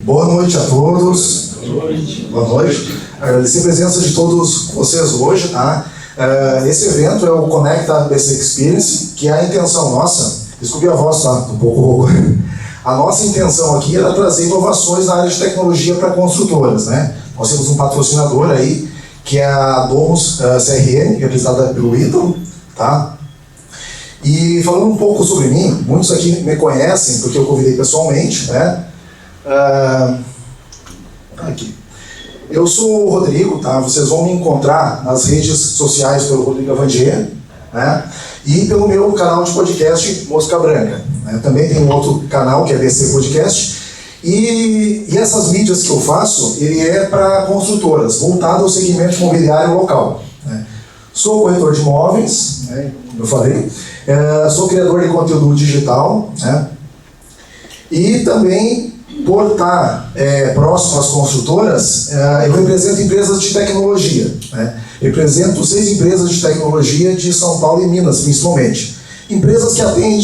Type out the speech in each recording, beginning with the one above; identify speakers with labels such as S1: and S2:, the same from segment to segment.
S1: Boa noite a todos. Boa noite. Agradecer a presença de todos vocês hoje, tá? Esse evento é o Conecta BC Experience, que é a intenção nossa. Desculpe a voz, tá? Um pouco rouco. A nossa intenção aqui era trazer inovações na área de tecnologia para construtoras, né? Nós temos um patrocinador aí, que é a Domus CRM, realizada pelo Ítalo, tá? E falando um pouco sobre mim, muitos aqui me conhecem, porque eu convidei pessoalmente, né? Aqui. Eu sou o Rodrigo, tá? Vocês vão me encontrar nas redes sociais pelo Rodrigo Avandier, né? E pelo meu canal de podcast Mosca Branca, né? Também tem um outro canal que é BC Podcast. E essas mídias que eu faço, ele é para construtoras, voltado ao segmento imobiliário local, né? Sou corretor de imóveis, né, como eu falei, sou criador de conteúdo digital, né? E também, por estar próximo às construtoras, eu represento empresas de tecnologia, né? Represento 6 empresas de tecnologia de São Paulo e Minas, principalmente. Empresas que atendem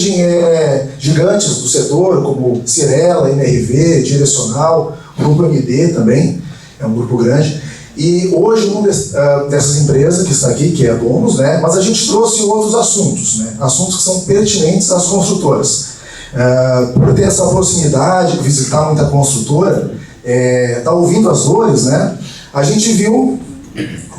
S1: gigantes do setor, como Cirela, MRV, Direcional, Grupo MD também, é um grupo grande. E hoje, uma dessas empresas que está aqui, que é a Domus, né? Mas a gente trouxe outros assuntos, né? Assuntos que são pertinentes às construtoras. Por ter essa proximidade, visitar muita construtora, tá ouvindo as dores, né? A gente viu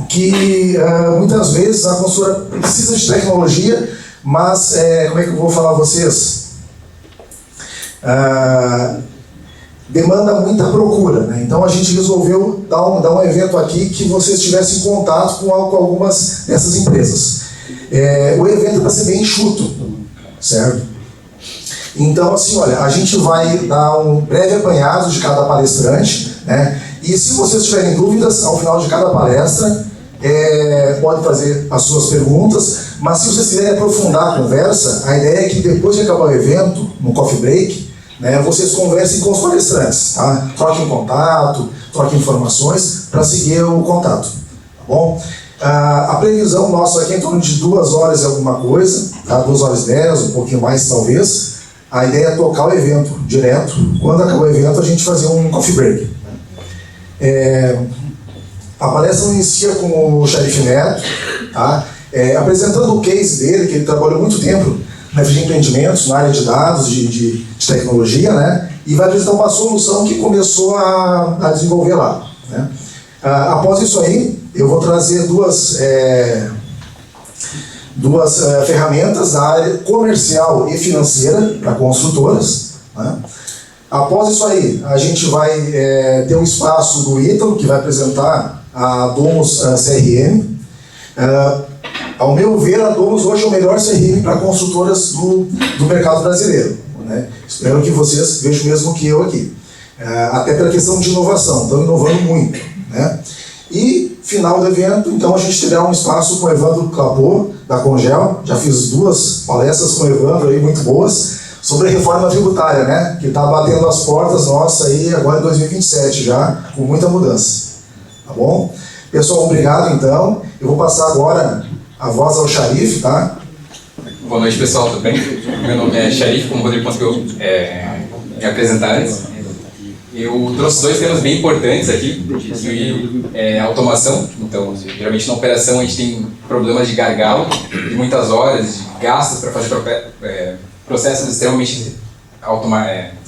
S1: que muitas vezes a construtora precisa de tecnologia, mas como é que eu vou falar a vocês? Demanda muita procura, né? Então a gente resolveu dar um evento aqui que vocês tivessem contato com algumas dessas empresas. O evento vai ser bem enxuto, certo? Então, assim, olha, a gente vai dar um breve apanhado de cada palestrante, né? E se vocês tiverem dúvidas, ao final de cada palestra, pode fazer as suas perguntas, mas se vocês quiserem aprofundar a conversa, a ideia é que depois de acabar o evento, no coffee break, né, vocês conversem com os palestrantes, tá? Troquem contato, troquem informações para seguir o contato, tá bom? A previsão nossa aqui é em torno de 2 horas e alguma coisa, tá? 2 horas e 10, um pouquinho mais talvez. A ideia é tocar o evento direto. Quando acabar o evento, a gente fazer um coffee break. A palestra inicia com o Xerife Neto, tá? Apresentando o case dele, que ele trabalhou muito tempo na FG Empreendimentos, na área de dados, de tecnologia, né? E vai apresentar uma solução que começou a desenvolver lá, né? Após isso aí, eu vou trazer duas ferramentas da área comercial e financeira para construtoras, né? Após isso aí, a gente vai ter um espaço do Ítalo, que vai apresentar a Domus CRM. Ao meu ver, a Domus hoje é o melhor CRM para construtoras do mercado brasileiro, né? Espero que vocês vejam o mesmo que eu aqui. Até pela questão de inovação, estão inovando muito, né? E, final do evento, então a gente terá um espaço com o Evandro Clapô, da Congel. Já fiz 2 palestras com o Evandro aí, muito boas, sobre a reforma tributária, né? Que está batendo as portas nossa aí agora em 2027 já, com muita mudança. Tá bom? Pessoal, obrigado então. Eu vou passar agora a voz ao Xerife, tá?
S2: Boa noite, pessoal, tudo bem? Meu nome é Xerife, como o Rodrigo conseguiu me apresentar antes. Eu trouxe 2 temas bem importantes aqui, que é automação. Então, geralmente na operação a gente tem problemas de gargalo, de muitas horas, de gastos para fazer processos extremamente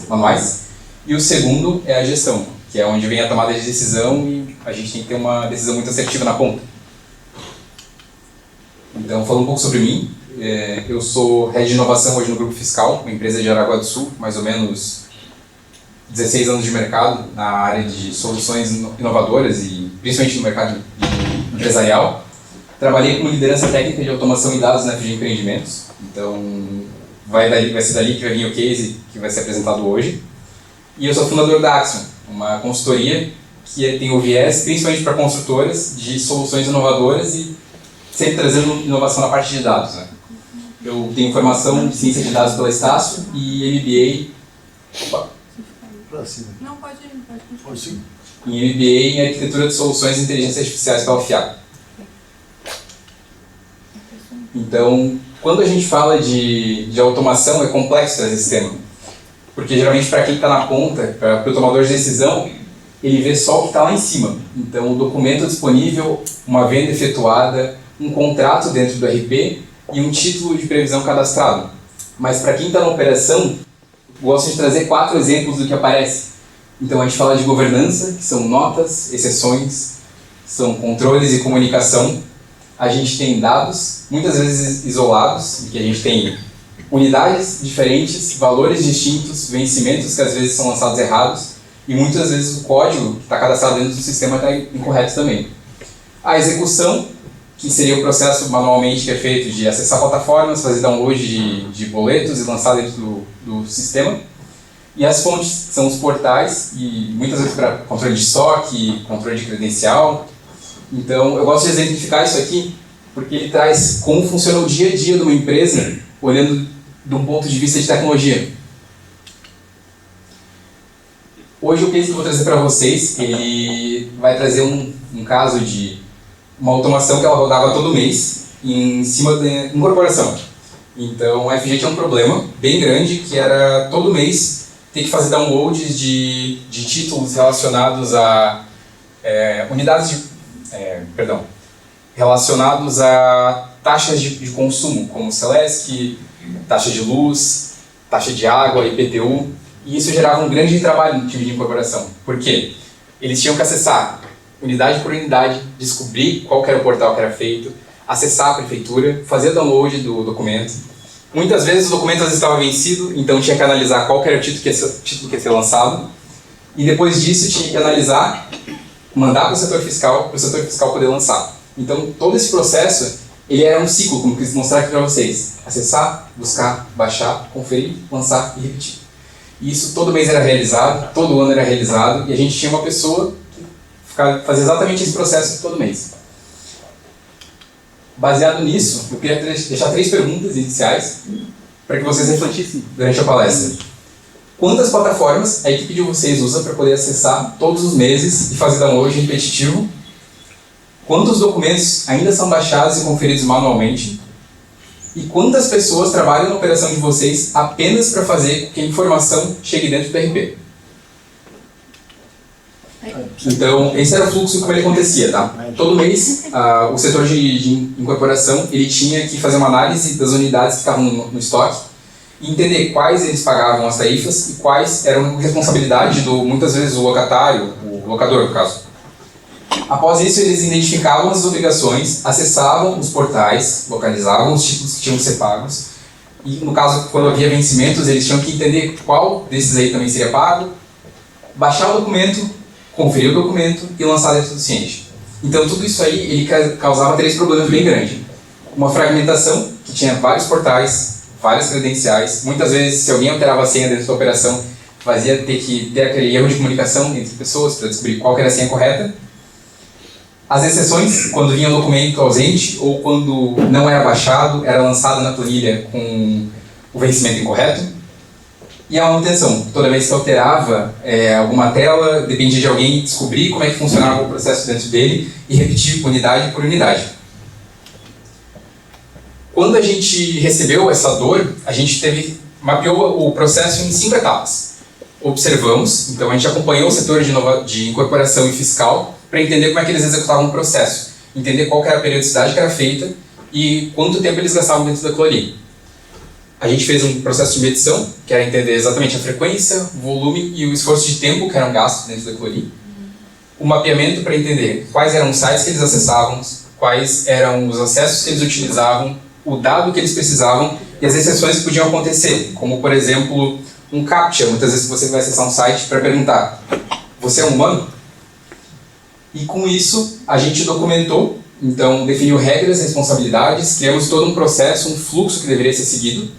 S2: manuais. E o segundo é a gestão, que é onde vem a tomada de decisão e a gente tem que ter uma decisão muito assertiva na ponta. Então, falando um pouco sobre mim, eu sou Head de Inovação hoje no Grupo Fiscal, uma empresa de Aragua do Sul, mais ou menos 16 anos de mercado na área de soluções inovadoras e principalmente no mercado empresarial. Trabalhei como liderança técnica de automação e dados na FG Empreendimentos, então vai ser dali que vai vir o case que vai ser apresentado hoje. E eu sou fundador da Axion, uma consultoria que tem o viés principalmente para construtoras de soluções inovadoras e sempre trazendo inovação na parte de dados, né? Eu tenho formação em ciência de dados pela Estácio e MBA.
S3: Não, pode ir.
S2: Em MBA em Arquitetura de Soluções e Inteligência Artificiais pela UFIAC. Então, quando a gente fala de automação, é complexo trazer esse tema. Porque geralmente para quem está na ponta, para o tomador de decisão, ele vê só o que está lá em cima. Então o documento disponível, uma venda efetuada, um contrato dentro do RP e um título de previsão cadastrado. Mas para quem está na operação, gosto de trazer 4 exemplos do que aparece. Então a gente fala de governança, que são notas, exceções, são controles e comunicação. A gente tem dados, muitas vezes isolados, em que a gente tem unidades diferentes, valores distintos, vencimentos que às vezes são lançados errados, e muitas vezes o código que está cadastrado dentro do sistema está incorreto também. A execução, que seria o processo manualmente que é feito de acessar plataformas, fazer download de boletos e lançar dentro do sistema. E as fontes são os portais, e muitas vezes para controle de estoque, controle de credencial. Então, eu gosto de exemplificar isso aqui, porque ele traz como funciona o dia a dia de uma empresa, olhando de um ponto de vista de tecnologia. Hoje o case que eu vou trazer para vocês, ele vai trazer um caso de uma automação que ela rodava todo mês em cima da incorporação. Então, a FG tinha um problema bem grande, que era todo mês ter que fazer downloads de títulos relacionados a relacionados a taxas de consumo, como Celesc, taxa de luz, taxa de água, IPTU, e isso gerava um grande trabalho no time de incorporação. Por quê? Eles tinham que acessar unidade por unidade, descobrir qual que era o portal que era feito, acessar a prefeitura, fazer download do documento. Muitas vezes o documento estava vencido, então tinha que analisar qual que era o título que ia ser lançado, e depois disso tinha que analisar, mandar para o setor fiscal poder lançar. Então todo esse processo, ele era um ciclo, como eu quis mostrar aqui para vocês. Acessar, buscar, baixar, conferir, lançar e repetir. E isso todo mês era realizado, todo ano era realizado, e a gente tinha uma pessoa que fazia exatamente esse processo todo mês. Baseado nisso, eu queria deixar 3 perguntas iniciais para que vocês refletissem durante a palestra. Quantas plataformas a equipe de vocês usa para poder acessar todos os meses e fazer download repetitivo? Quantos documentos ainda são baixados e conferidos manualmente? E quantas pessoas trabalham na operação de vocês apenas para fazer com que a informação chegue dentro do RP? Então, esse era o fluxo como ele acontecia, tá? Todo mês, o setor de incorporação, ele tinha que fazer uma análise das unidades que estavam no estoque e entender quais eles pagavam as tarifas e quais eram responsabilidade muitas vezes, o locatário, o locador, no caso. Após isso, eles identificavam as obrigações, acessavam os portais, localizavam os títulos que tinham que ser pagos e, no caso, quando havia vencimentos, eles tinham que entender qual desses aí também seria pago, baixar o documento, conferir o documento e lançar dentro do Ciente. Então, tudo isso aí ele causava 3 problemas bem grandes. Uma fragmentação, que tinha vários portais, várias credenciais. Muitas vezes, se alguém alterava a senha dentro da operação, fazia ter que ter aquele erro de comunicação entre pessoas para descobrir qual era a senha correta. As exceções, quando vinha um documento ausente ou quando não era baixado, era lançado na planilha com o vencimento incorreto. E a manutenção, toda vez que alterava alguma tela, dependia de alguém descobrir como é que funcionava o processo dentro dele e repetir unidade por unidade. Quando a gente recebeu essa dor, a gente mapeou o processo em 5 etapas. Observamos, então a gente acompanhou o setor de incorporação e fiscal para entender como é que eles executavam o processo, entender qual que era a periodicidade que era feita e quanto tempo eles gastavam dentro daquilo ali. A gente fez um processo de medição, que era entender exatamente a frequência, o volume e o esforço de tempo que eram gastos dentro daquilo ali. O mapeamento para entender quais eram os sites que eles acessavam, quais eram os acessos que eles utilizavam, o dado que eles precisavam e as exceções que podiam acontecer, como, por exemplo, um CAPTCHA. Muitas vezes você vai acessar um site para perguntar: você é um humano? E com isso, a gente documentou, então definiu regras, responsabilidades, criamos todo um processo, um fluxo que deveria ser seguido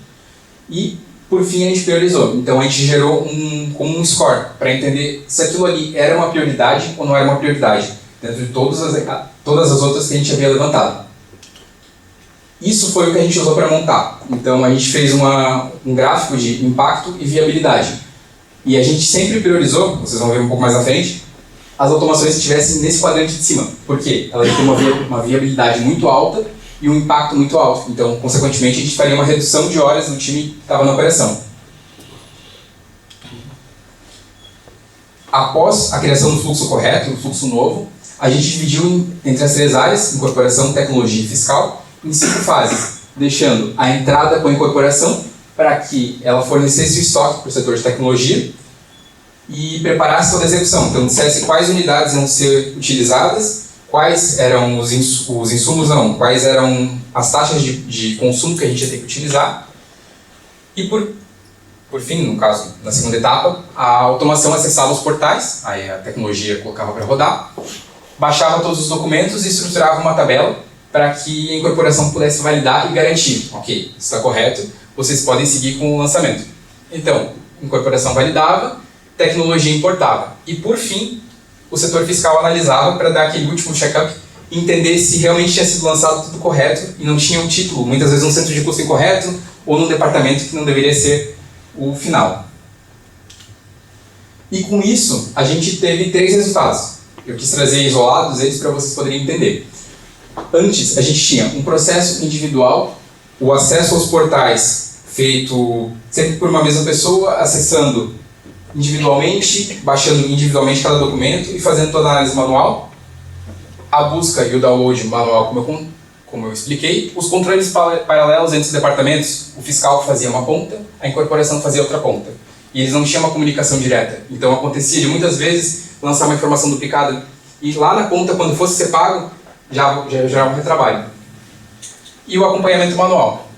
S2: e, por fim, a gente priorizou. Então a gente gerou um score para entender se aquilo ali era uma prioridade ou não era uma prioridade, dentro de todas as outras que a gente havia levantado. Isso foi o que a gente usou para montar. Então a gente fez um gráfico de impacto e viabilidade. E a gente sempre priorizou, vocês vão ver um pouco mais à frente, as automações que estivessem nesse quadrante de cima. Por quê? Elas têm uma viabilidade muito alta e um impacto muito alto. Então, consequentemente, a gente faria uma redução de horas no time que estava na operação. Após a criação do fluxo correto, do fluxo novo, a gente dividiu entre as 3 áreas, incorporação, tecnologia e fiscal, em 5 fases, deixando a entrada com a incorporação para que ela fornecesse o estoque para o setor de tecnologia e preparasse toda a execução. Então, dissesse quais unidades iam ser utilizadas, quais eram os insumos, não, quais eram as taxas de consumo que a gente ia ter que utilizar. E por fim, no caso, na segunda etapa, a automação acessava os portais, aí a tecnologia colocava para rodar, baixava todos os documentos e estruturava uma tabela para que a incorporação pudesse validar e garantir, ok, está correto, vocês podem seguir com o lançamento. Então, incorporação validava, tecnologia importava. E por fim, o setor fiscal analisava para dar aquele último check-up e entender se realmente tinha sido lançado tudo correto e não tinha um título, muitas vezes um centro de custo incorreto ou num departamento que não deveria ser o final. E com isso, a gente teve 3 resultados. Eu quis trazer isolados eles para vocês poderem entender. Antes, a gente tinha um processo individual, o acesso aos portais feito sempre por uma mesma pessoa, acessando individualmente, baixando individualmente cada documento e fazendo toda a análise manual. A busca e o download manual, como eu expliquei. Os controles paralelos entre os departamentos, o fiscal fazia uma ponta, a incorporação fazia outra ponta. E eles não tinham uma comunicação direta. Então acontecia de muitas vezes lançar uma informação duplicada e lá na ponta, quando fosse ser pago, já era um retrabalho. E o acompanhamento manual.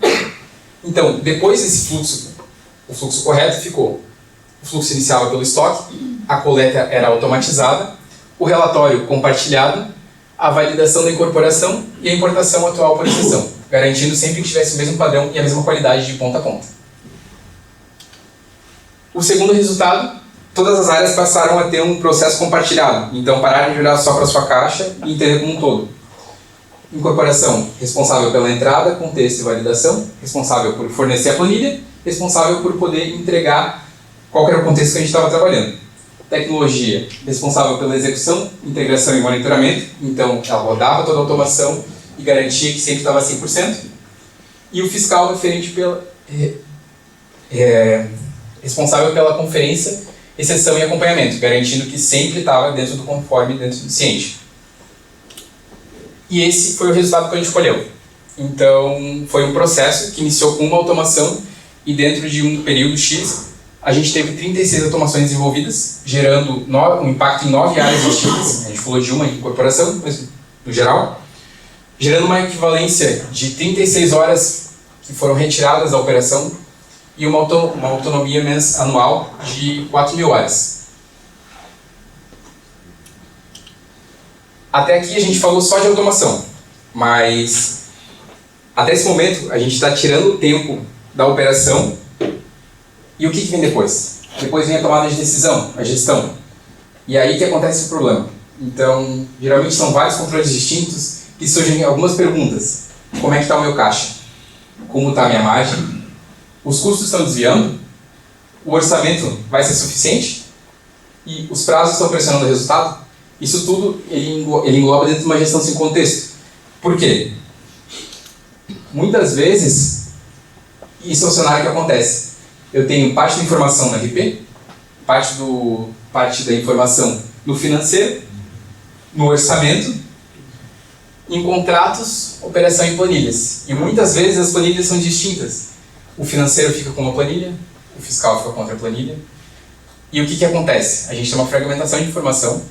S2: Então, depois desse fluxo, o fluxo correto ficou. O fluxo iniciava pelo estoque, a coleta era automatizada, o relatório compartilhado, a validação da incorporação e a importação atual por exceção, garantindo sempre que tivesse o mesmo padrão e a mesma qualidade de ponta a ponta. O segundo resultado, todas as áreas passaram a ter um processo compartilhado, então pararam de olhar só para a sua caixa e entender como um todo. Incorporação, responsável pela entrada, contexto e validação, responsável por fornecer a planilha, responsável por poder entregar qual era o contexto que a gente estava trabalhando. Tecnologia, responsável pela execução, integração e monitoramento, então ela rodava toda a automação e garantia que sempre estava 100%. E o fiscal, responsável pela conferência, exceção e acompanhamento, garantindo que sempre estava dentro do conforme, dentro do ciente. E esse foi o resultado que a gente escolheu. Então, foi um processo que iniciou com uma automação e dentro de um período X, a gente teve 36 automações desenvolvidas, gerando um impacto em 9 áreas distintas. A gente falou de uma incorporação, mas no geral, gerando uma equivalência de 36 horas que foram retiradas da operação e uma autonomia anual de 4.000 horas. Até aqui a gente falou só de automação, mas até esse momento a gente está tirando o tempo da operação. E o que vem depois? Depois vem a tomada de decisão, a gestão. E aí que acontece o problema. Então, geralmente são vários controles distintos e surgem algumas perguntas. Como é que está o meu caixa? Como está a minha margem? Os custos estão desviando? O orçamento vai ser suficiente? E os prazos estão pressionando o resultado? Isso tudo ele engloba dentro de uma gestão sem contexto. Por quê? Muitas vezes, isso é um cenário que acontece. Eu tenho parte da informação no RP, parte da informação no financeiro, no orçamento, em contratos, operação e planilhas. E muitas vezes as planilhas são distintas. O financeiro fica com uma planilha, o fiscal fica com outra planilha. E o que acontece? A gente tem uma fragmentação de informação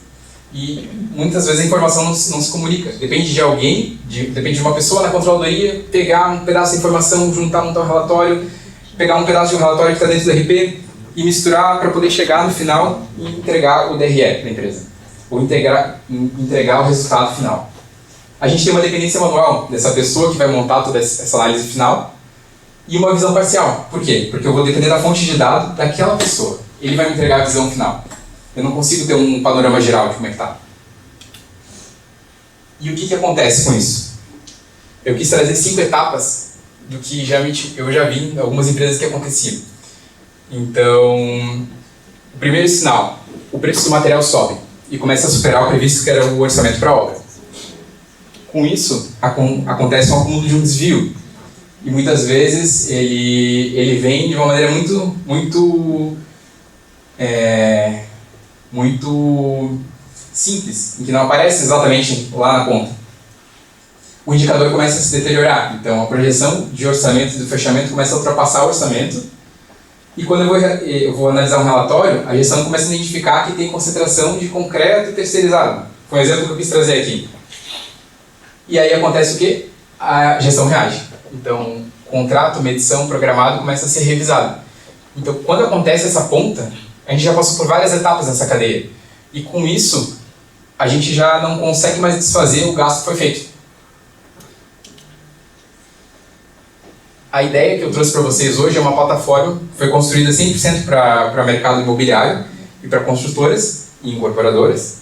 S2: e muitas vezes a informação não se comunica. Depende de alguém, depende de uma pessoa na controladoria, pegar um pedaço da informação, montar um relatório, pegar um pedaço de um relatório que está dentro do RP e misturar para poder chegar no final e entregar o DRE para a empresa. Ou entregar o resultado final. A gente tem uma dependência manual dessa pessoa que vai montar toda essa análise final e uma visão parcial. Por quê? Porque eu vou depender da fonte de dados daquela pessoa. Ele vai me entregar a visão final. Eu não consigo ter um panorama geral de como é que está. E o que acontece com isso? Eu quis trazer 5 etapas do que eu já vi em algumas empresas que aconteciam. Então, o primeiro sinal, o preço do material sobe e começa a superar o previsto que era o orçamento para a obra. Com isso, acontece um acúmulo de um desvio. E muitas vezes ele vem de uma maneira muito muito simples, em que não aparece exatamente lá na conta. O indicador começa a se deteriorar, então a projeção de orçamento e do fechamento começa a ultrapassar o orçamento, e quando eu vou analisar um relatório, a gestão começa a identificar que tem concentração de concreto terceirizado. Foi um exemplo que eu quis trazer aqui. E aí acontece o quê? A gestão reage. Então, contrato, medição, programado começa a ser revisado. Então, quando acontece essa ponta, a gente já passou por várias etapas nessa cadeia. E com isso, a gente já não consegue mais desfazer o gasto que foi feito. A ideia que eu trouxe para vocês hoje é uma plataforma que foi construída 100% para mercado imobiliário e para construtoras e incorporadoras,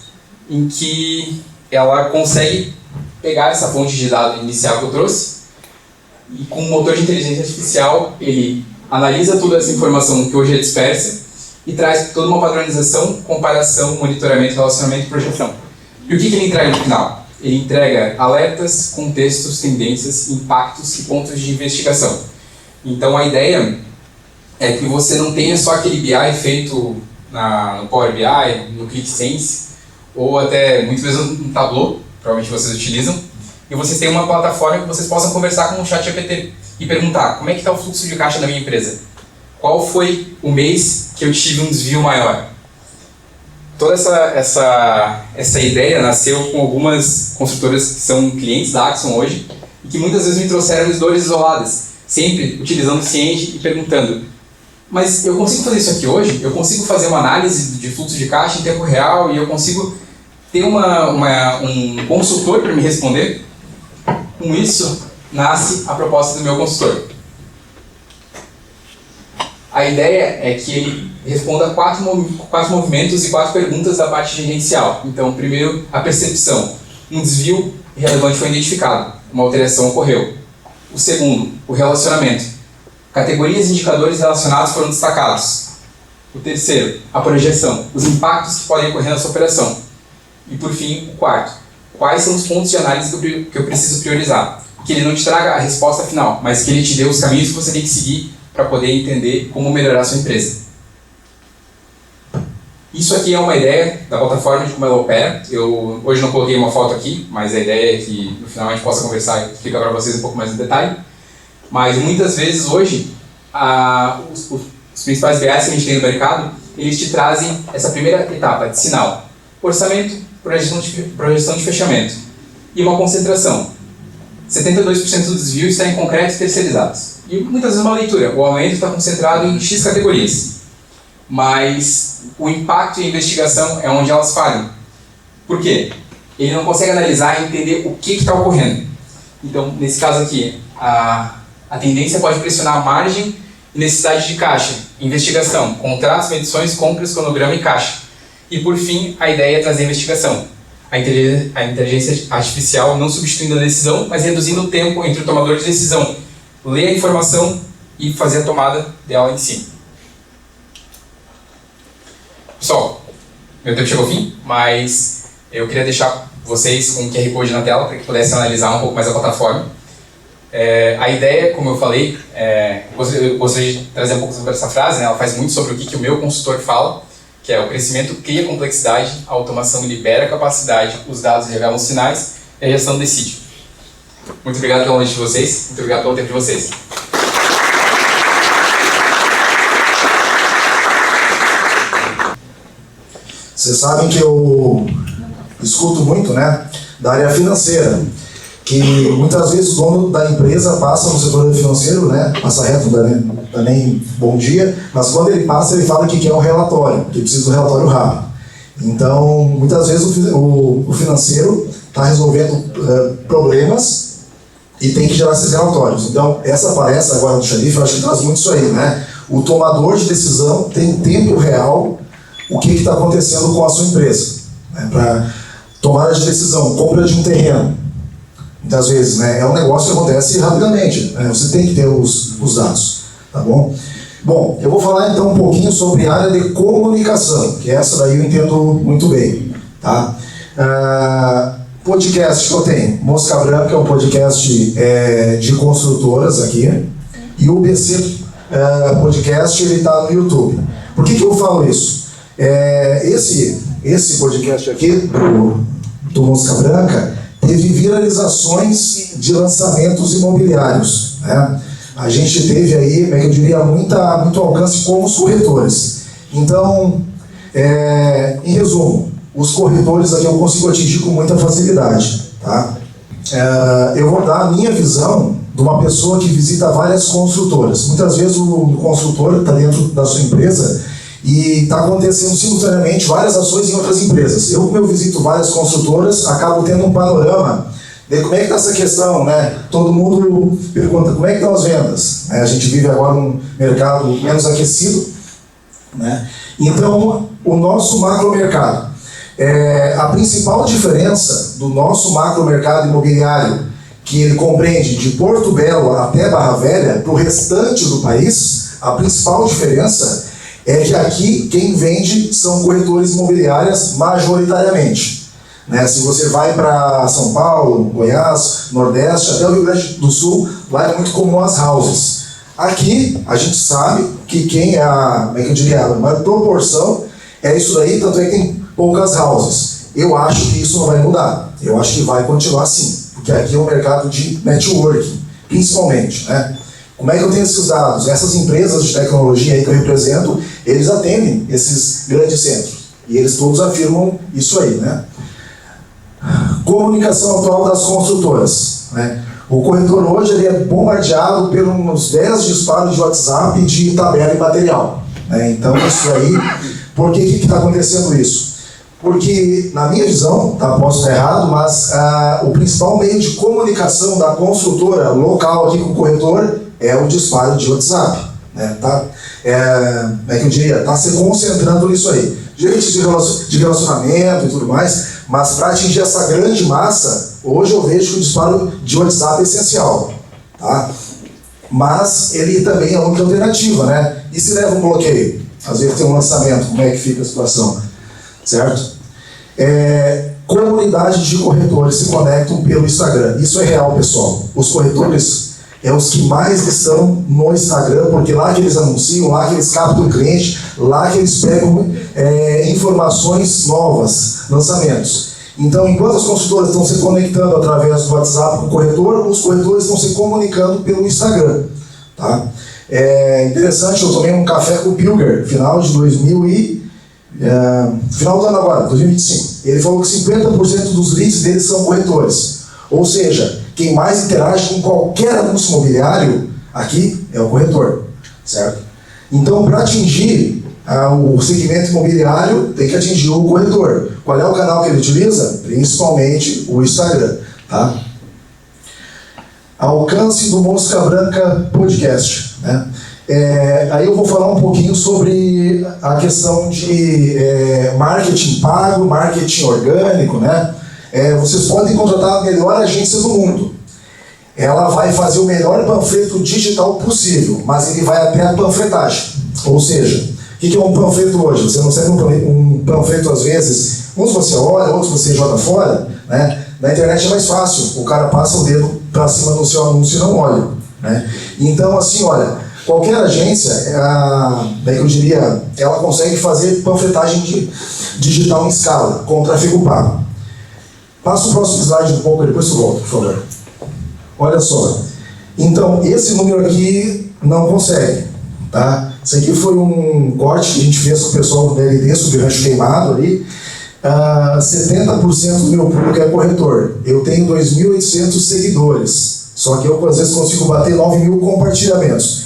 S2: em que ela consegue pegar essa fonte de dados inicial que eu trouxe e com um motor de inteligência artificial ele analisa toda essa informação que hoje é dispersa e traz toda uma padronização, comparação, monitoramento, relacionamento e projeção. E o que ele entrega no final? Ele entrega alertas, contextos, tendências, impactos e pontos de investigação. Então a ideia é que você não tenha só aquele BI feito no Power BI, no ClickSense, ou até muitas vezes no Tableau, provavelmente vocês utilizam, e vocês têm uma plataforma que vocês possam conversar com o ChatGPT e perguntar como é que está o fluxo de caixa da minha empresa? Qual foi o mês que eu tive um desvio maior? Toda essa ideia nasceu com algumas construtoras que são clientes da Axon hoje e que muitas vezes me trouxeram dores isoladas, sempre utilizando o Cienge e perguntando: mas eu consigo fazer isso aqui hoje? Eu consigo fazer uma análise de fluxo de caixa em tempo real e eu consigo ter um consultor para me responder? Com isso, nasce a proposta do meu consultor. A ideia é que ele responda quatro movimentos e 4 perguntas da parte gerencial. Então, primeiro, a percepção. Um desvio relevante foi identificado, uma alteração ocorreu. O segundo, o relacionamento. Categorias e indicadores relacionados foram destacados. O terceiro, a projeção, os impactos que podem ocorrer na sua operação. E por fim, o quarto, quais são os pontos de análise que eu preciso priorizar. Que ele não te traga a resposta final, mas que ele te dê os caminhos que você tem que seguir para poder entender como melhorar a sua empresa. Isso aqui é uma ideia da plataforma de como ela opera. Eu hoje não coloquei uma foto aqui, mas a ideia é que no final a gente possa conversar e explicar para vocês um pouco mais no detalhe. Mas muitas vezes hoje, os principais BIs que a gente tem no mercado, eles te trazem essa primeira etapa de sinal. Orçamento, projeção de fechamento. E uma concentração. 72% do desvio está em concretos terceirizados. E muitas vezes uma leitura. O aumento está concentrado em X categorias. Mas o impacto e a investigação é onde elas falham. Por quê? Ele não consegue analisar e entender o que está ocorrendo. Então, nesse caso aqui, a tendência pode pressionar a margem e necessidade de caixa, investigação, contratos, medições, compras, cronograma e caixa. E por fim, a ideia é trazer a investigação. A inteligência artificial não substituindo a decisão, mas reduzindo o tempo entre o tomador de decisão, ler a informação e fazer a tomada dela em si. Pessoal, meu tempo chegou ao fim, mas eu queria deixar vocês com um QR Code na tela para que pudessem analisar um pouco mais a plataforma. A ideia, como eu falei, eu gostaria de trazer um pouco sobre essa frase, né? Ela faz muito sobre o que o meu consultor fala, que é: o crescimento cria complexidade, a automação libera capacidade, os dados revelam sinais e a gestão decide. Muito obrigado pela noite de vocês, muito obrigado pelo tempo de vocês.
S1: Vocês sabem que eu escuto muito, né, da área financeira, que muitas vezes o dono da empresa passa no setor financeiro, né, passa reto, dá nem bom dia, mas quando ele passa ele fala que quer um relatório, que precisa de um relatório rápido. Então, muitas vezes o financeiro está resolvendo problemas e tem que gerar esses relatórios. Então, essa palestra agora do Xerife, eu acho que traz muito isso aí, né? O tomador de decisão tem em tempo real o que está acontecendo com a sua empresa, né? Para tomada de decisão, compra de um terreno, muitas vezes, né, é um negócio que acontece rapidamente, né? Você tem que ter os dados, tá bom? Bom, eu vou falar então um pouquinho sobre a área de comunicação, que essa daí eu entendo muito bem, tá? Podcast que eu tenho, Mosca Branca é um podcast de construtoras aqui, e o BC podcast ele está no YouTube. Por que eu falo isso? Esse esse podcast aqui, do Mosca Branca, teve viralizações de lançamentos imobiliários, né? A gente teve aí, como é que eu diria, muito alcance com os corretores. Então, em resumo, os corretores aqui eu consigo atingir com muita facilidade, tá? Eu vou dar a minha visão de uma pessoa que visita várias construtoras. Muitas vezes o construtor está dentro da sua empresa e está acontecendo simultaneamente várias ações em outras empresas. Como eu visito várias construtoras, acabo tendo um panorama de como é que está essa questão, né? Todo mundo pergunta como é que estão as vendas. A gente vive agora um mercado menos aquecido, né? Então, o nosso macromercado. A principal diferença do nosso macromercado imobiliário, que ele compreende de Porto Belo até Barra Velha, para o restante do país, a principal diferença é que aqui quem vende são corretores imobiliárias majoritariamente, né? Se você vai para São Paulo, Goiás, Nordeste, até o Rio Grande do Sul, lá é muito comum as houses. Aqui a gente sabe que quem é a maior proporção é isso daí, tanto é que tem poucas houses. Eu acho que isso não vai mudar, eu acho que vai continuar assim, porque aqui é um mercado de networking, principalmente, né? Como é que eu tenho esses dados? Essas empresas de tecnologia aí que eu represento, eles atendem esses grandes centros. E eles todos afirmam isso aí, né? Comunicação atual das construtoras, né? O corretor hoje ele é bombardeado pelos 10 disparos de WhatsApp de tabela e material, né? Então isso aí, por que está acontecendo isso? Porque, na minha visão, posso estar errado, mas o principal meio de comunicação da construtora local aqui com o corretor é o disparo de WhatsApp, né? Está se concentrando nisso aí. Gente de relacionamento e tudo mais, mas para atingir essa grande massa, hoje eu vejo que o disparo de WhatsApp é essencial, tá? Mas ele também é uma alternativa, né? E se leva um bloqueio? Às vezes tem um lançamento, como é que fica a situação? Certo? Comunidades de corretores se conectam pelo Instagram. Isso é real, pessoal. Os corretores os que mais estão no Instagram, porque lá que eles anunciam, lá que eles captam o cliente, lá que eles pegam informações novas, lançamentos. Então, enquanto as consultoras estão se conectando através do WhatsApp com o corretor, os corretores estão se comunicando pelo Instagram, tá? Interessante, eu tomei um café com o Pilger, final do ano agora, 2025. Ele falou que 50% dos leads deles são corretores. Ou seja, quem mais interage com qualquer anúncio imobiliário aqui é o corretor, certo? Então, para atingir o segmento imobiliário, tem que atingir o corretor. Qual é o canal que ele utiliza? Principalmente o Instagram, tá? Alcance do Mosca Branca Podcast, né? Aí eu vou falar um pouquinho sobre a questão de marketing pago, marketing orgânico, né? Vocês podem contratar a melhor agência do mundo. Ela vai fazer o melhor panfleto digital possível, mas ele vai até a panfletagem. Ou seja, o que é um panfleto hoje? Você não recebe um panfleto às vezes, uns você olha, outros você joga fora, né? Na internet é mais fácil, o cara passa o dedo para cima do seu anúncio e não olha, né? Então, assim, olha, qualquer agência, ela consegue fazer panfletagem digital em escala, com tráfego pago. Passa o próximo slide um pouco, depois tu volta, por favor. Olha só. Então, esse número aqui não consegue, tá? Isso aqui foi um corte que a gente fez com o pessoal do DLD sobre o Rancho Queimado ali. 70% do meu público é corretor. Eu tenho 2.800 seguidores. Só que eu, às vezes, consigo bater 9.000 compartilhamentos.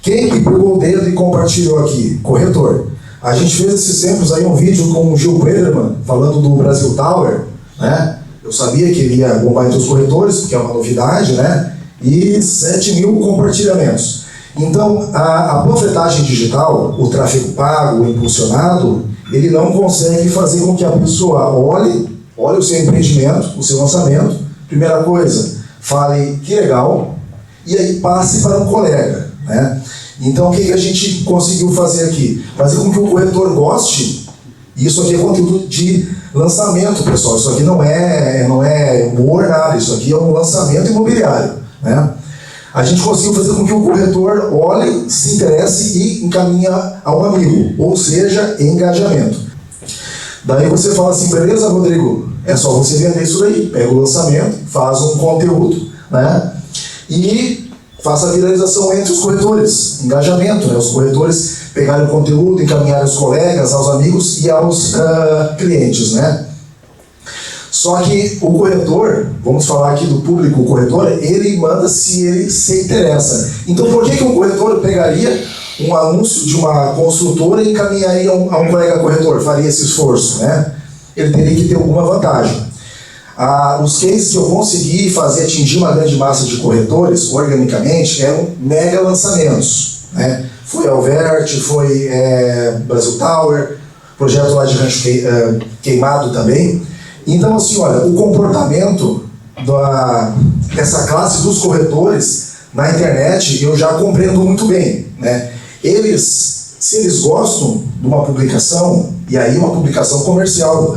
S1: Quem que pegou o dedo e compartilhou aqui? Corretor. A gente fez esses tempos aí um vídeo com o Gil Brederman, falando do Brasil Tower, né? Eu sabia que ele ia bombar entre os corretores, porque é uma novidade, né? E 7.000 compartilhamentos. Então, a panfletagem digital, o tráfego pago, o impulsionado, ele não consegue fazer com que a pessoa olhe o seu empreendimento, o seu lançamento. Primeira coisa, fale que legal, e aí passe para um colega, né? Então, o que a gente conseguiu fazer aqui? Fazer com que o corretor goste. Isso aqui é conteúdo de lançamento, pessoal. Isso aqui não é humor, nada. Isso aqui é um lançamento imobiliário, né? A gente conseguiu fazer com que o corretor olhe, se interesse e encaminhe a um amigo, ou seja, engajamento. Daí você fala assim, beleza, Rodrigo, é só você vender isso daí. Pega o lançamento, faz um conteúdo, né? E faça a viralização entre os corretores, engajamento, né? Os corretores pegarem o conteúdo, encaminharem aos colegas, aos amigos e aos clientes, né? Só que o corretor, vamos falar aqui do público, o corretor, ele manda se ele se interessa. Então por que um corretor pegaria um anúncio de uma construtora e encaminharia a um colega corretor, faria esse esforço, né? Ele teria que ter alguma vantagem. Os cases que eu consegui fazer atingir uma grande massa de corretores, organicamente, eram mega lançamentos, né? Foi Alvert, foi Brasil Tower, projeto lá de Rancho Queimado também. Então, assim, olha, o comportamento dessa classe dos corretores na internet eu já compreendo muito bem, né? Se eles gostam de uma publicação, e aí uma publicação comercial,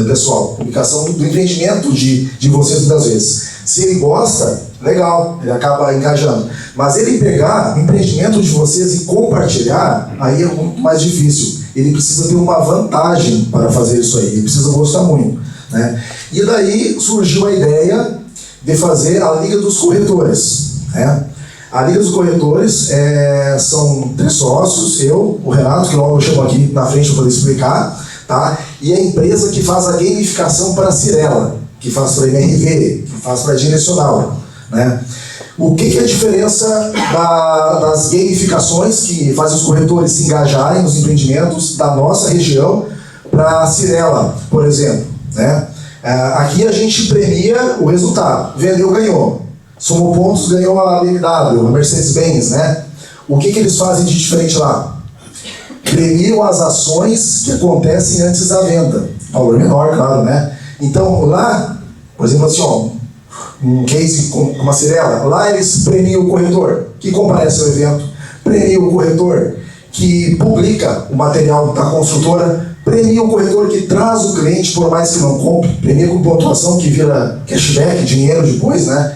S1: pessoal, publicação do empreendimento de vocês muitas vezes. Se ele gosta, legal, ele acaba engajando. Mas ele pegar o empreendimento de vocês e compartilhar, aí é muito mais difícil. Ele precisa ter uma vantagem para fazer isso aí, ele precisa gostar muito, né? E daí surgiu a ideia de fazer a Liga dos Corretores, né? A Liga dos Corretores são 3 sócios, eu, o Renato, que logo eu chamo aqui na frente para poder explicar, tá? E a empresa que faz a gamificação para a Cirela, que faz para a MRV, que faz para a Direcional, né? O que é a diferença das gamificações que fazem os corretores se engajarem nos empreendimentos da nossa região para a Cirela, por exemplo, né? Aqui a gente premia o resultado, vendeu, ganhou. Somou pontos, ganhou a BMW, a Mercedes-Benz, né? O que eles fazem de diferente lá? Premiam as ações que acontecem antes da venda. Valor menor, claro, né? Então, lá, por exemplo, assim, ó, um case com uma Cirela, lá eles premiam o corretor que comparece ao evento, premiam o corretor que publica o material da construtora, premia o corretor que traz o cliente, por mais que não compre, premia com pontuação que vira cashback, dinheiro depois, né?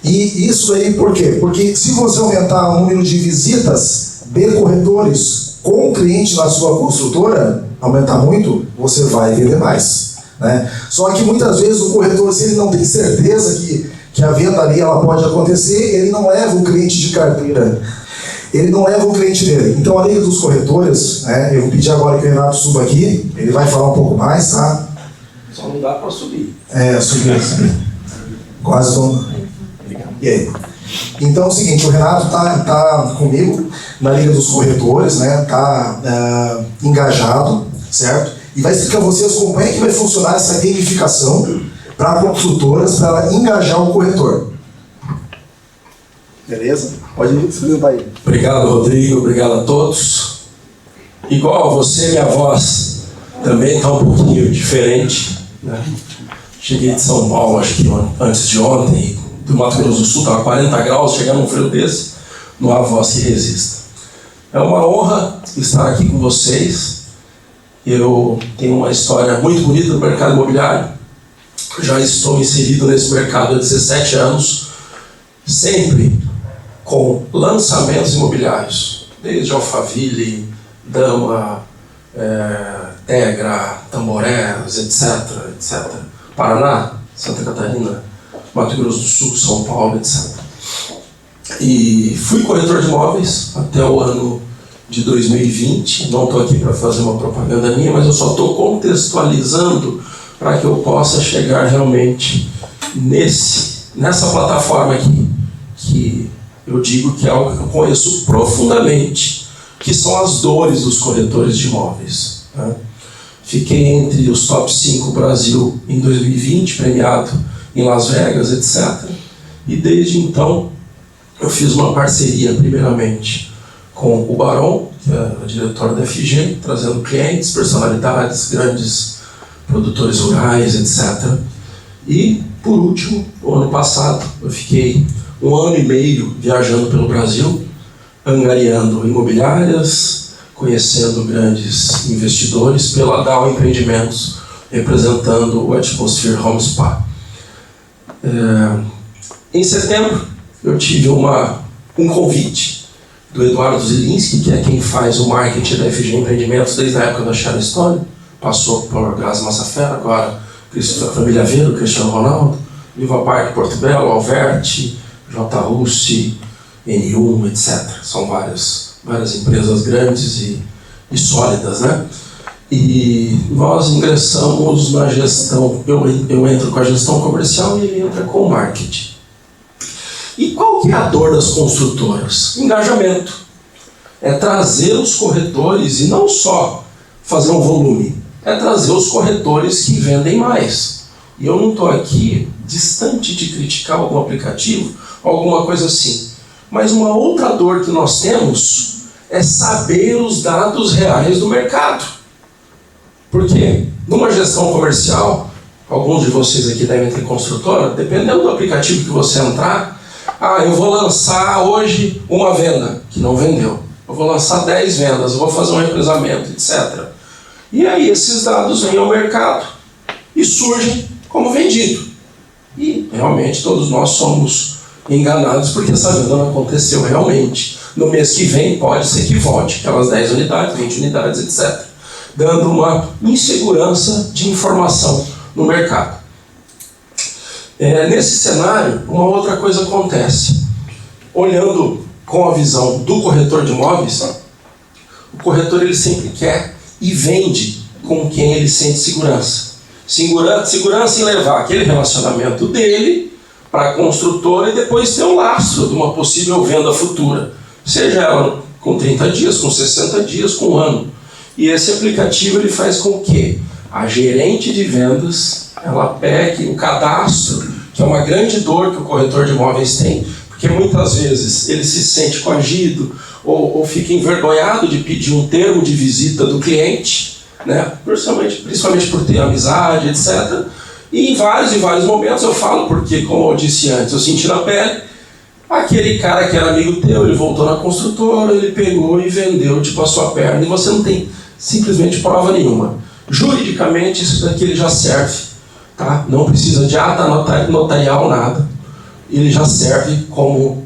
S1: E isso aí por quê? Porque se você aumentar o número de visitas de corretores com o cliente na sua construtora, aumentar muito, você vai vender mais, né? Só que muitas vezes o corretor, se ele não tem certeza que a venda ali ela pode acontecer, ele não leva o cliente de carteira, ele não leva o cliente dele. Então a Liga dos Corretores, né, eu vou pedir agora que o Renato suba aqui, ele vai falar um pouco mais, tá?
S4: Só não dá para subir.
S1: Subir. Quase todo. E aí? Então é o seguinte, o Renato tá comigo na Liga dos Corretores, né? Tá engajado, certo? E vai explicar a vocês como é que vai funcionar essa gamificação para construtoras, para ela engajar o corretor. Beleza? Pode se apresentar aí.
S4: Obrigado, Rodrigo. Obrigado a todos. Igual a você, minha voz também está um pouquinho diferente, né? Cheguei de São Paulo, acho que antes de ontem, do Mato Grosso do Sul, estava 40 graus, chegar num frio desse, não há voz que resista. É uma honra estar aqui com vocês. Eu tenho uma história muito bonita no mercado imobiliário. Já estou inserido nesse mercado há 17 anos, sempre com lançamentos imobiliários, desde Alphaville, Dama, Tegra, Tamborés, etc. Paraná, Santa Catarina, Mato Grosso do Sul, São Paulo, etc. E fui corretor de imóveis até o ano de 2020. Não estou aqui para fazer uma propaganda minha, mas eu só estou contextualizando para que eu possa chegar realmente nessa plataforma aqui, que eu digo que é algo que eu conheço profundamente, que são as dores dos corretores de imóveis, né? Fiquei entre os top 5 Brasil em 2020, premiado em Las Vegas, etc. E desde então eu fiz uma parceria, primeiramente, com o Barão, que é o diretor da FG, trazendo clientes, personalidades, grandes produtores rurais, etc. E, por último, o ano passado, eu fiquei 1 ano e meio viajando pelo Brasil, angariando imobiliárias, conhecendo grandes investidores, pela Dow Empreendimentos, representando o Atmosphere Home Spa. Em setembro, eu tive um convite do Eduardo Zilinski, que é quem faz o marketing da FG Empreendimentos desde a época da Sharon Stone, passou por Graça Massafera, agora a família Aveiro, Cristiano Ronaldo, Viva Parque, Porto Belo, Alverti, J. Russi, N1, etc. São várias empresas grandes e sólidas, né? E nós ingressamos na gestão, eu entro com a gestão comercial e ele entra com o marketing. E qual que é a dor das construtoras? Engajamento. É trazer os corretores e não só fazer um volume, é trazer os corretores que vendem mais. E eu não estou aqui distante de criticar algum aplicativo, alguma coisa assim. Mas uma outra dor que nós temos é saber os dados reais do mercado. Porque numa gestão comercial, alguns de vocês aqui devem ter construtora, dependendo do aplicativo que você entrar, eu vou lançar hoje uma venda que não vendeu. Eu vou lançar 10 vendas, eu vou fazer um represamento, etc. E aí esses dados vêm ao mercado e surgem como vendido. E realmente todos nós somos enganados porque essa venda não aconteceu realmente. No mês que vem pode ser que volte aquelas 10 unidades, 20 unidades, etc. Dando uma insegurança de informação no mercado. Nesse cenário, uma outra coisa acontece. Olhando com a visão do corretor de imóveis, o corretor ele sempre quer e vende com quem ele sente segurança. Segurança em levar aquele relacionamento dele para a construtora e depois ter um lastro de uma possível venda futura. Seja ela com 30 dias, com 60 dias, com um ano. E esse aplicativo ele faz com que a gerente de vendas ela pegue o cadastro, que é uma grande dor que o corretor de imóveis tem, porque muitas vezes ele se sente coagido ou fica envergonhado de pedir um termo de visita do cliente, né? Principalmente por ter amizade, etc. E em vários momentos eu falo, porque como eu disse antes, eu senti na pele, aquele cara que era amigo teu, ele voltou na construtora, ele pegou e vendeu, tipo, a sua perna, e você não tem simplesmente prova nenhuma. Juridicamente, isso daqui ele já serve, tá? Não precisa de ata notarial, nada. Ele já serve como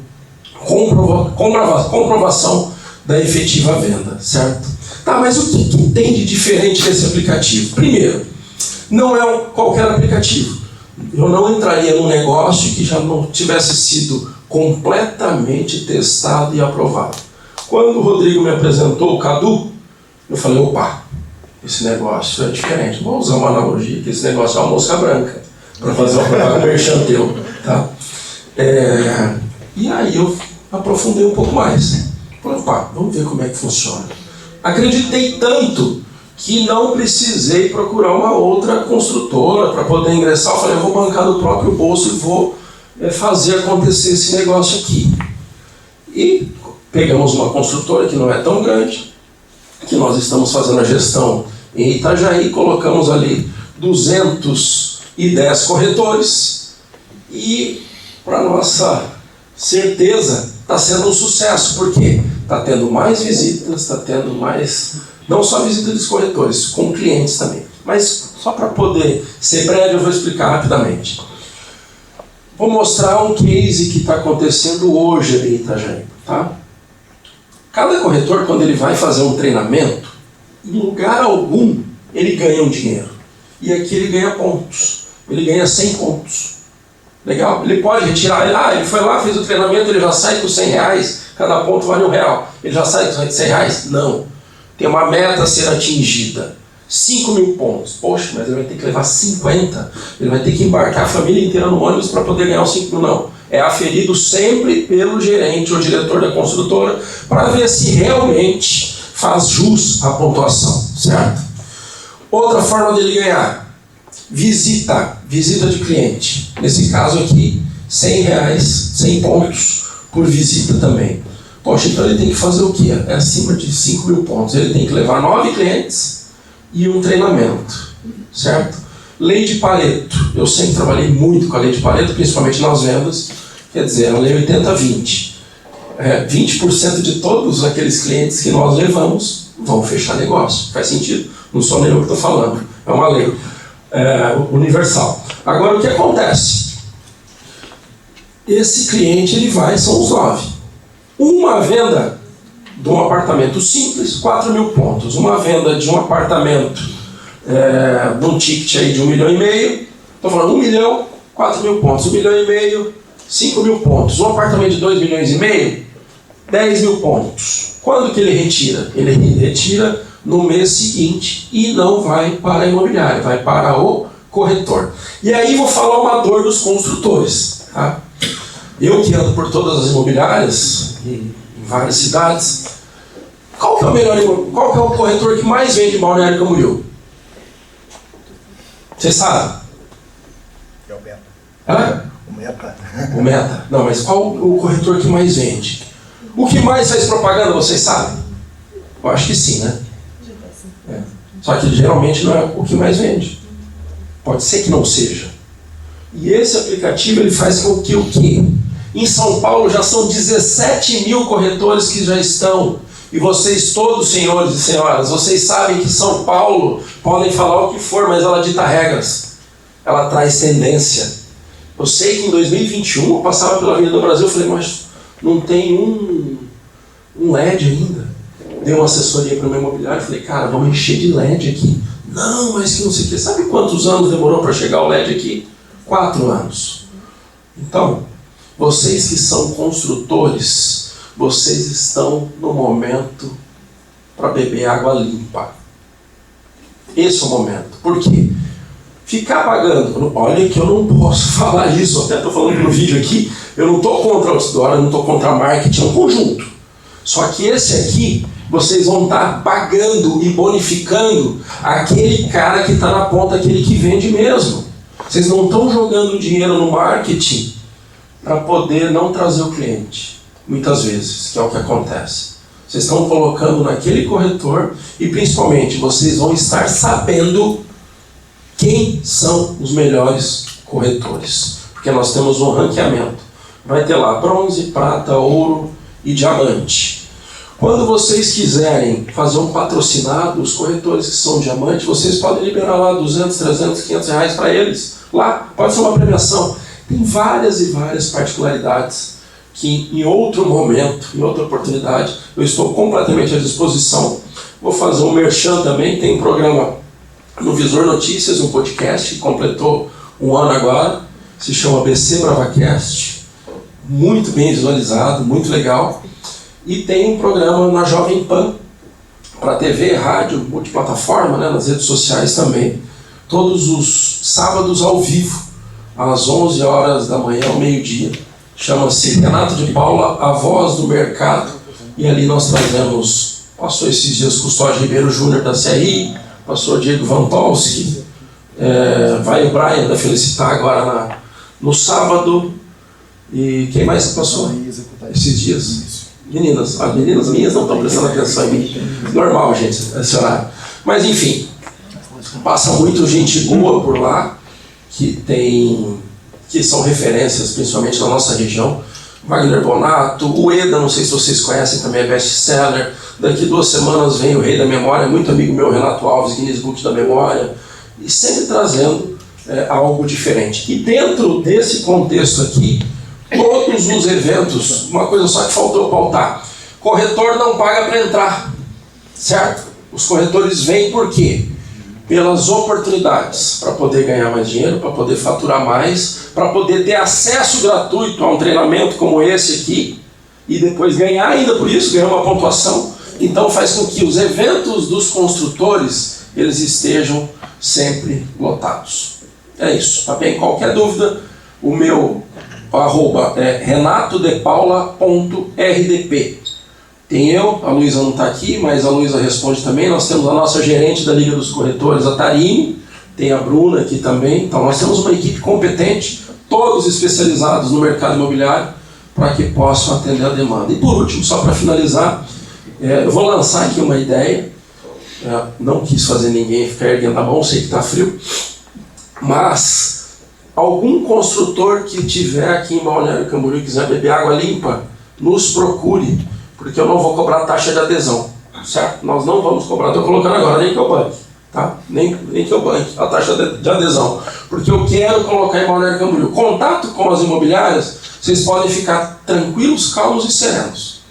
S4: comprovação da efetiva venda, certo? Tá, mas o que tem de diferente desse aplicativo? Primeiro, não é qualquer aplicativo. Eu não entraria num negócio que já não tivesse sido completamente testado e aprovado. Quando o Rodrigo me apresentou o Cadu, eu falei, opa, esse negócio é diferente. Vou usar uma analogia, que esse negócio é uma mosca branca, para fazer uma propaganda merchantil, tá? E aí eu aprofundei um pouco mais. Falei, opa, vamos ver como é que funciona. Acreditei tanto que não precisei procurar uma outra construtora para poder ingressar. Eu falei, eu vou bancar do próprio bolso e vou fazer acontecer esse negócio aqui. E pegamos uma construtora que não é tão grande, que nós estamos fazendo a gestão em Itajaí, colocamos ali 210 corretores e, para nossa certeza, está sendo um sucesso, porque está tendo mais visitas, está tendo mais, não só visitas dos corretores, com clientes também. Mas só para poder ser breve, eu vou explicar rapidamente. Vou mostrar um case que está acontecendo hoje em Itajaí, tá? Cada corretor, quando ele vai fazer um treinamento, em lugar algum, ele ganha um dinheiro. E aqui ele ganha pontos. Ele ganha 100 pontos. Legal? Ele pode retirar, ele foi lá, fez o treinamento, ele já sai com R$100, cada ponto vale R$1. Ele já sai com R$100? Não. Tem uma meta a ser atingida. 5.000 pontos. Poxa, mas ele vai ter que levar 50. Ele vai ter que embarcar a família inteira no ônibus para poder ganhar os 5.000. Não. É aferido sempre pelo gerente ou diretor da construtora para ver se realmente faz jus à pontuação, certo? Outra forma dele ganhar, visita de cliente. Nesse caso aqui, R$100, 100 pontos por visita também. Poxa, então ele tem que fazer o quê? É acima de 5.000 pontos. Ele tem que levar 9 clientes e um treinamento, certo? Lei de Pareto. Eu sempre trabalhei muito com a lei de Pareto, principalmente nas vendas. Quer dizer, a lei 80-20. 20% de todos aqueles clientes que nós levamos vão fechar negócio. Faz sentido? Não sou nem eu que estou falando. É uma lei universal. Agora, o que acontece? Esse cliente, ele vai, são os 9. Uma venda de um apartamento simples, 4.000 pontos. Uma venda de um apartamento num ticket aí de 1,5 milhão. Estou falando 1 milhão, 4 mil pontos. 1,5 milhão, 5 mil pontos. Um apartamento de 2,5 milhões, 10 mil pontos. Quando que ele retira? Ele retira no mês seguinte e não vai para a imobiliária, vai para o corretor. E aí vou falar uma dor dos construtores. Tá? Eu que ando por todas as imobiliárias, em várias cidades, qual que é o corretor que mais vende Balneário Camboriú? Vocês sabem?
S1: É o Meta.
S4: Hã?
S1: O Meta.
S4: O Meta. Não, mas qual o corretor que mais vende? O que mais faz propaganda, vocês sabem? Eu acho que sim, né? Só que geralmente não é o que mais vende. Pode ser que não seja. E esse aplicativo ele faz com que o quê? Em São Paulo já são 17 mil corretores que já estão. E vocês todos, senhores e senhoras, vocês sabem que São Paulo podem falar o que for, mas ela dita regras. Ela traz tendência. Eu sei que em 2021 eu passava pela Avenida do Brasil e falei, mas não tem um LED ainda. Dei uma assessoria para o meu imobiliário e falei, cara, vamos encher de LED aqui. Não, mas que não sei o que. Sabe quantos anos demorou para chegar o LED aqui? 4 anos. Então, vocês que são construtores, vocês estão no momento para beber água limpa. Esse é o momento. Por quê? Ficar pagando. Olha que eu não posso falar isso, até estou falando no vídeo aqui, eu não estou contra o outdoor, eu não estou contra a marketing, é um conjunto. Só que esse aqui, vocês vão estar pagando e bonificando aquele cara que está na ponta, aquele que vende mesmo. Vocês não estão jogando dinheiro no marketing para poder não trazer o cliente, muitas vezes, que é o que acontece. Vocês estão colocando naquele corretor e principalmente vocês vão estar sabendo quem são os melhores corretores. Porque nós temos um ranqueamento. Vai ter lá bronze, prata, ouro e diamante. Quando vocês quiserem fazer um patrocinado, os corretores que são diamante, vocês podem liberar lá 200, 300, 500 reais para eles. Lá, pode ser uma premiação. Tem várias e várias particularidades que em outro momento, em outra oportunidade, eu estou completamente à disposição. Vou fazer um merchan também, tem um programa no Visor Notícias, um podcast que completou 1 ano agora, se chama BC BravaCast, muito bem visualizado, muito legal. E tem um programa na Jovem Pan, para TV, rádio, multiplataforma, né, nas redes sociais também, todos os sábados ao vivo, às 11 horas da manhã ao meio-dia. Chama-se Renato de Paula, a voz do mercado, e ali nós trazemos, passou esses dias Custódio Ribeiro Júnior da CRI, pastor Diego Vantolski, vai o Brian da Felicitar agora no sábado, e quem mais passou esses dias? Meninas, as meninas minhas não estão prestando atenção em mim. Normal, gente, esse horário. Mas enfim, passa muito gente boa por lá, que são referências, principalmente na nossa região. Wagner Bonato, o Eda, não sei se vocês conhecem, também é best-seller. Daqui 2 semanas vem o Rei da Memória, muito amigo meu, Renato Alves, Guinness Book da Memória, e sempre trazendo algo diferente. E dentro desse contexto aqui, todos os eventos, uma coisa só que faltou pautar: corretor não paga para entrar, certo? Os corretores vêm por quê? Pelas oportunidades, para poder ganhar mais dinheiro, para poder faturar mais, para poder ter acesso gratuito a um treinamento como esse aqui, e depois ganhar ainda por isso, ganhar uma pontuação. Então faz com que os eventos dos construtores, eles estejam sempre lotados. É isso, tá bem? Qualquer dúvida, o meu arroba é renatodepaula.rdp. Tem eu, a Luísa não está aqui, mas a Luísa responde também. Nós temos a nossa gerente da Liga dos Corretores, a Tarine, tem a Bruna aqui também. Então nós temos uma equipe competente, todos especializados no mercado imobiliário, para que possam atender a demanda. E por último, só para finalizar, eu vou lançar aqui uma ideia. Não quis fazer ninguém ficar erguendo a mão, sei que está frio, mas algum construtor que tiver aqui em Balneário Camboriú e quiser beber água limpa, nos procure, porque eu não vou cobrar taxa de adesão, certo? Nós não vamos cobrar, estou colocando agora, nem que eu banque, tá? Nem que eu banque a taxa de adesão, porque eu quero colocar em Balneário Camboriú. Contato com as imobiliárias, vocês podem ficar tranquilos, calmos e serenos,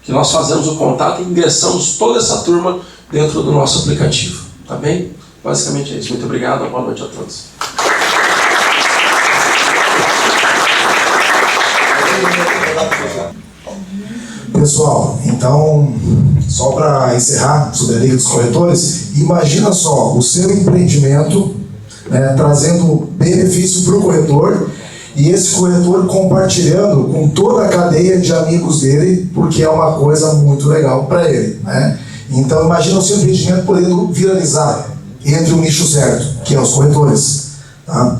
S4: que nós fazemos o contato e ingressamos toda essa turma dentro do nosso aplicativo, tá bem? Basicamente é isso. Muito obrigado, boa noite a todos.
S1: Pessoal, então, só para encerrar sobre a Liga dos Corretores, imagina só o seu empreendimento, né, trazendo benefício para o corretor e esse corretor compartilhando com toda a cadeia de amigos dele, porque é uma coisa muito legal para ele, né? Então, imagina o seu empreendimento podendo viralizar entre o nicho certo, que é os corretores, tá?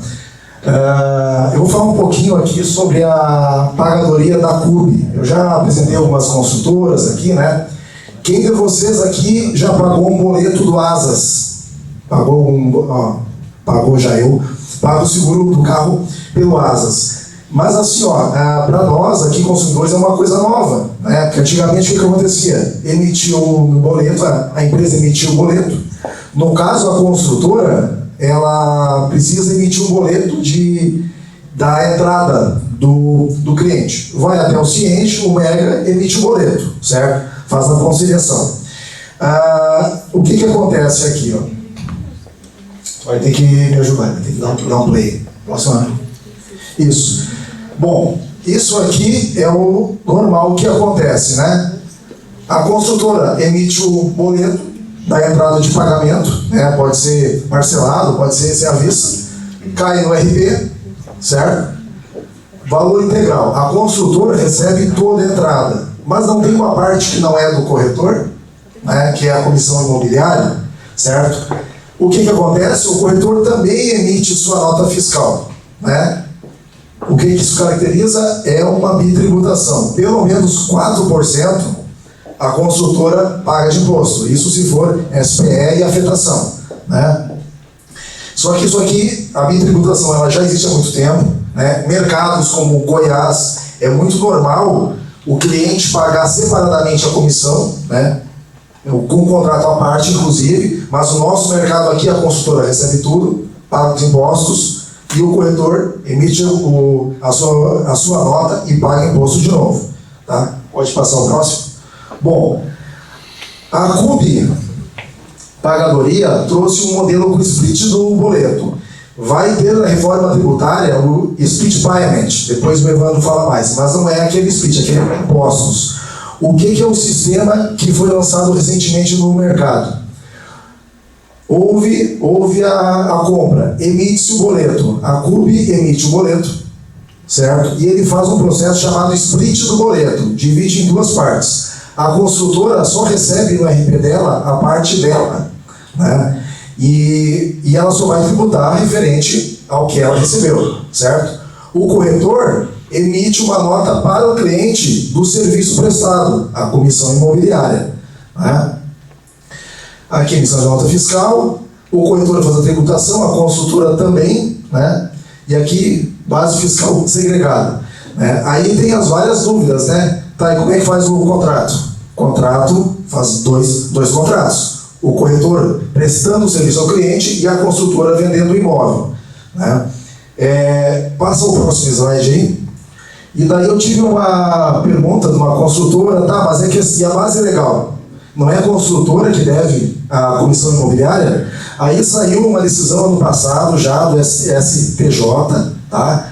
S1: Eu vou falar um pouquinho aqui sobre a pagadoria da CUB. Eu já apresentei algumas consultoras aqui, né? Quem de vocês aqui já pagou um boleto do Asas? Pagou já eu. Pago o seguro do carro pelo Asas. Mas assim, para nós aqui, consumidores, é uma coisa nova, né? Porque antigamente o que acontecia? Emitiu o boleto, a empresa emitiu o boleto. No caso, a construtora, ela precisa emitir um boleto da entrada do cliente. Vai até o ciente, o Mega emite o boleto, certo? Faz a conciliação. O que acontece aqui? Vai ter que me ajudar, vai ter que dar um play. Próximo ano. Isso. Bom, isso aqui é o normal que acontece, né? A construtora emite o boleto da entrada de pagamento, né? Pode ser parcelado, pode ser à vista, cai no RP, certo? Valor integral. A construtora recebe toda a entrada, mas não tem uma parte que não é do corretor, né? Que é a comissão imobiliária, certo? O que acontece? O corretor também emite sua nota fiscal, né? O que isso caracteriza é uma bitributação. Pelo menos 4% a construtora paga de imposto. Isso se for SPE e afetação, né? Só que isso aqui, a bitributação, ela já existe há muito tempo, né? Mercados como Goiás, é muito normal o cliente pagar separadamente a comissão, né? Com contrato à parte, inclusive, mas o nosso mercado aqui, a construtora recebe tudo, paga os impostos, e o corretor emite a sua nota e paga imposto de novo, tá? Pode passar o próximo. Bom, a CUB Pagadoria trouxe um modelo com split do boleto. Vai ter na reforma tributária o split payment, depois o Evandro fala mais, mas não é aquele split, aquele é impostos. O que é o sistema que foi lançado recentemente no mercado? Houve a compra, emite-se o boleto, a CUB emite o boleto, certo? E ele faz um processo chamado split do boleto, divide em duas partes. A construtora só recebe no RP dela a parte dela, né? E ela só vai tributar referente ao que ela recebeu, certo? O corretor emite uma nota para o cliente do serviço prestado, a comissão imobiliária, né? Aqui emissão de nota fiscal, o corretor faz a tributação, a consultora também, né? E aqui base fiscal segregada, né? Aí tem as várias dúvidas, né? Tá, e como é que faz o contrato? O contrato faz dois contratos. O corretor prestando o serviço ao cliente e a construtora vendendo o imóvel, né? Passa o próximo slide aí. E daí eu tive uma pergunta de uma construtora, tá, mas é que e a base é legal. Não é a construtora que deve a comissão imobiliária? Aí saiu uma decisão ano passado já do STJ, tá?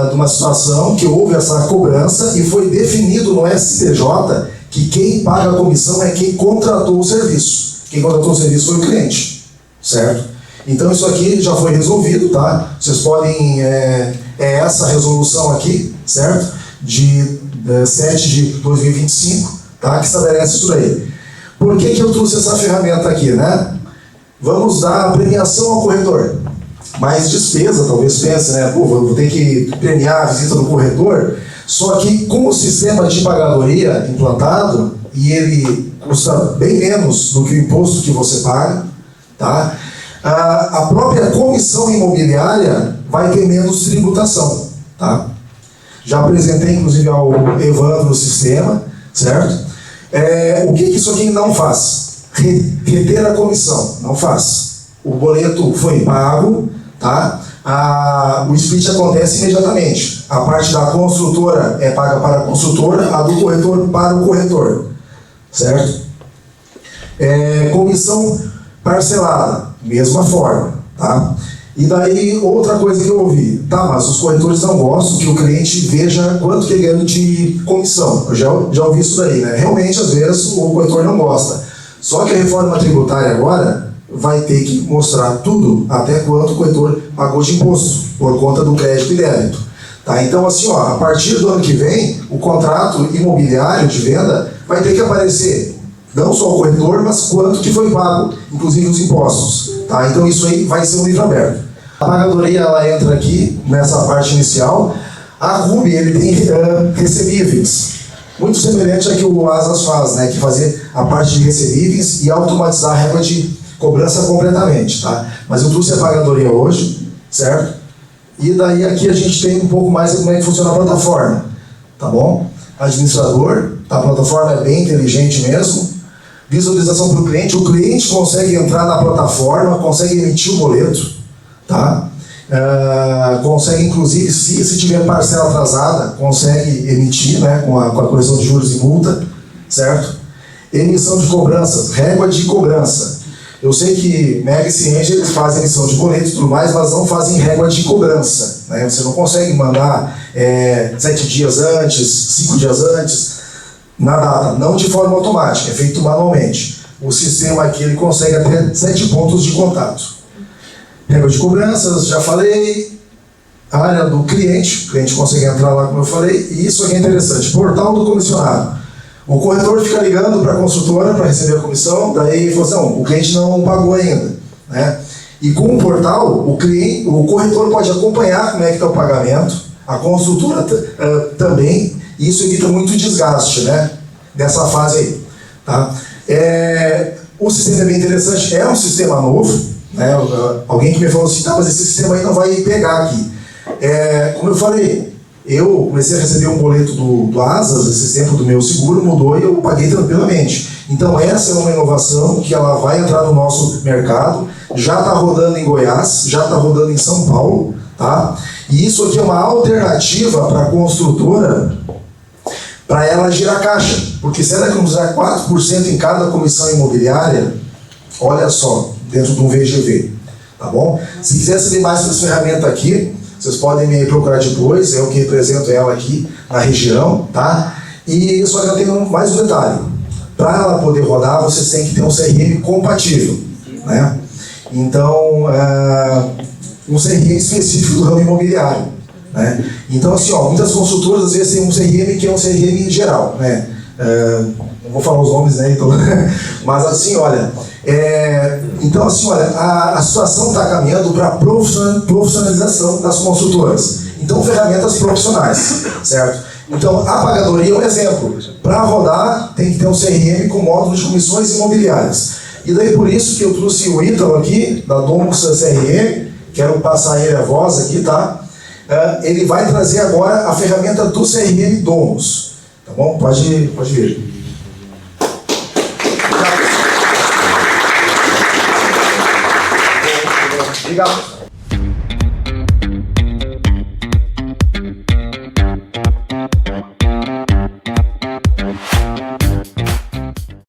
S1: De uma situação que houve essa cobrança e foi definido no STJ que quem paga a comissão é quem contratou o serviço. Quem contratou o serviço foi o cliente, certo? Então isso aqui já foi resolvido, tá? Vocês podem... é essa resolução aqui, certo? De 7 de 2025, tá? Que estabelece isso daí. Por que eu trouxe essa ferramenta aqui, né? Vamos dar a premiação ao corretor. Mais despesa, talvez pense, né? Pô, vou ter que premiar a visita do corretor. Só que com o sistema de pagadoria implantado, e ele custa bem menos do que o imposto que você paga, tá? A própria comissão imobiliária vai ter menos tributação, tá? Já apresentei, inclusive, ao Evandro o sistema, certo? O que isso aqui não faz? Reter a comissão, não faz. O boleto foi pago, tá? O split acontece imediatamente. A parte da construtora é paga para a construtora, a do corretor para o corretor, certo? Comissão parcelada. Mesma forma, tá? E daí, outra coisa que eu ouvi, tá, mas os corretores não gostam que o cliente veja quanto que ele ganha de comissão. Eu já ouvi isso daí, né? Realmente, às vezes, o corretor não gosta. Só que a reforma tributária agora vai ter que mostrar tudo, até quanto o corretor pagou de imposto, por conta do crédito e débito. Tá? Então, assim, ó, a partir do ano que vem, o contrato imobiliário de venda vai ter que aparecer não só o corretor, mas quanto que foi pago, inclusive os impostos. Tá? Então, isso aí vai ser um livro aberto. A pagadoria, ela entra aqui, nessa parte inicial. A RUB, ele tem recebíveis, muito semelhante a que o Asas faz, né? Que fazer a parte de recebíveis e automatizar a régua de cobrança completamente, tá? Mas eu trouxe a pagadoria hoje, certo? E daí aqui a gente tem um pouco mais de como é que funciona a plataforma, tá bom? Administrador, a plataforma é bem inteligente mesmo. Visualização para o cliente consegue entrar na plataforma, consegue emitir o boleto, tá? Consegue, inclusive, se tiver parcela atrasada, consegue emitir, né, com a correção de juros e multa, certo? Emissão de cobranças, régua de cobrança. Eu sei que Mega e Cienge, eles fazem emissão de boletos e tudo mais, mas não fazem régua de cobrança, né? Você não consegue mandar 7 dias antes, 5 dias antes, na data, não de forma automática, é feito manualmente. O sistema aqui, ele consegue até 7 pontos de contato. Régua de cobranças, já falei. A área do cliente, o cliente consegue entrar lá, como eu falei, e isso aqui é interessante, portal do comissionado. O corretor fica ligando para a construtora para receber a comissão, daí ele falou assim, não, o cliente não pagou ainda, né? E com o portal, o corretor pode acompanhar como é que está o pagamento, a construtora também, e isso evita muito desgaste, né? Dessa fase aí, tá? O sistema é bem interessante, é um sistema novo, né? Alguém que me falou assim, tá, mas esse sistema aí não vai pegar aqui. Como eu falei, eu comecei a receber um boleto do Asas, esse tempo do meu seguro, mudou e eu paguei tranquilamente. Então essa é uma inovação que ela vai entrar no nosso mercado, já está rodando em Goiás, já está rodando em São Paulo, tá? E isso aqui é uma alternativa para a construtora, para ela girar caixa, porque se ela economizar 4% em cada comissão imobiliária, olha só, dentro de um VGV, tá bom? Se quiser saber mais sobre essa ferramenta aqui, vocês podem me procurar depois, eu que represento ela aqui na região, tá? E só que ela tem mais um detalhe. Para ela poder rodar, vocês têm que ter um CRM compatível, né? Então, um CRM específico do ramo imobiliário, né? Então, assim, ó, muitas consultoras às vezes têm um CRM que é um CRM geral, né? Não vou falar os nomes, né? Então, mas assim, olha... então, assim, olha, a situação está caminhando para a profissionalização das consultoras. Então, ferramentas profissionais, certo? Então, a pagadoria é um exemplo. Para rodar, tem que ter um CRM com módulo de comissões imobiliárias. E daí, por isso que eu trouxe o Ítalo aqui, da Domus CRM, quero passar ele a voz aqui, tá? Ele vai trazer agora a ferramenta do CRM Domus. Tá bom? Pode vir. Obrigado.